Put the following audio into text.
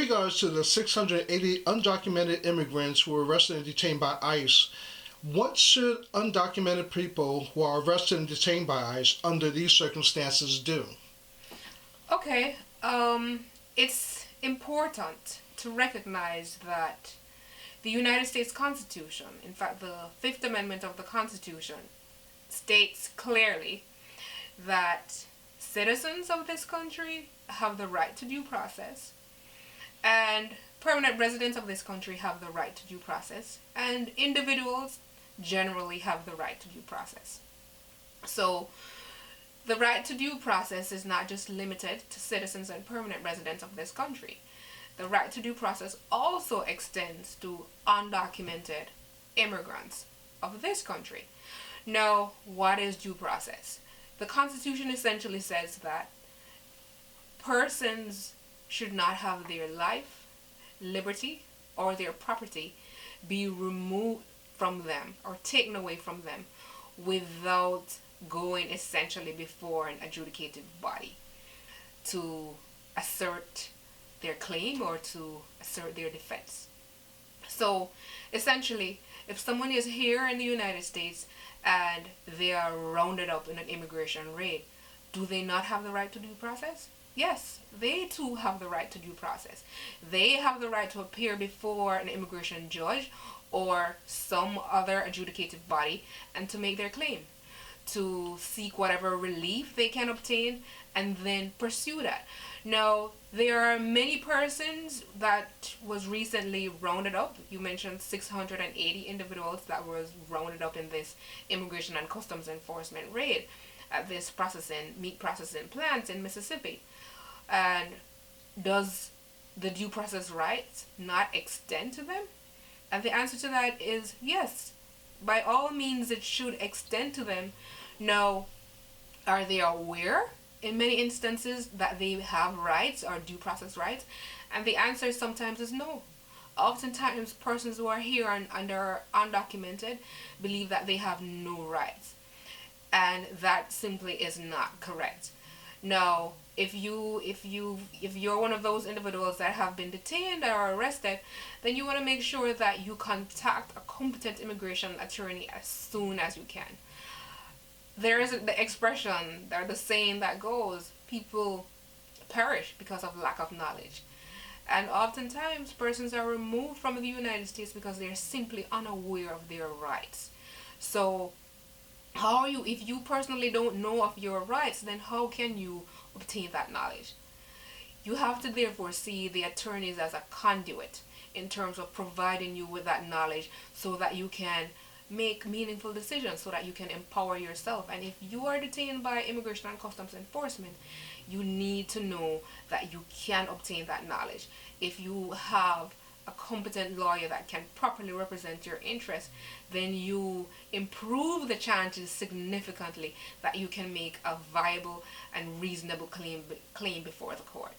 regards to the 680 undocumented immigrants who were arrested and detained by ICE, what should undocumented people who are arrested and detained by ICE under these circumstances do? Okay, it's important to recognize that the United States Constitution, in fact, the Fifth Amendment of the Constitution, states clearly that citizens of this country have the right to due process, and permanent residents of this country have the right to due process, and individuals generally have the right to due process. So, the right to due process is not just limited to citizens and permanent residents of this country. The right to due process also extends to undocumented immigrants of this country. Now, what is due process? The Constitution essentially says that persons should not have their life, liberty, or their property be removed from them or taken away from them without going essentially before an adjudicative body to assert their claim or to assert their defense. So essentially, if someone is here in the United States and they are rounded up in an immigration raid, do they not have the right to due process? Yes, they too have the right to due process. They have the right to appear before an immigration judge or some other adjudicative body and to make their claim, to seek whatever relief they can obtain and then pursue that. Now, there are many persons that was recently rounded up. You mentioned 680 individuals that was rounded up in this Immigration and Customs Enforcement raid at this meat processing plant in Mississippi. And does the due process rights not extend to them? And the answer to that is yes. By all means, it should extend to them. Now, are they aware in many instances that they have rights or due process rights? And the answer sometimes is no. Oftentimes, persons who are here and are undocumented believe that they have no rights. And that simply is not correct. Now, if you're one of those individuals that have been detained or arrested, then you want to make sure that you contact a competent immigration attorney as soon as you can. There is the expression, or the saying that goes, people perish because of lack of knowledge. And oftentimes, persons are removed from the United States because they're simply unaware of their rights. So, if you personally don't know of your rights, then how can you obtain that knowledge? You have to therefore see the attorneys as a conduit in terms of providing you with that knowledge so that you can make meaningful decisions, so that you can empower yourself. And if you are detained by Immigration and Customs Enforcement, you need to know that you can obtain that knowledge. If you have a competent lawyer that can properly represent your interests, then you improve the chances significantly that you can make a viable and reasonable claim before the court.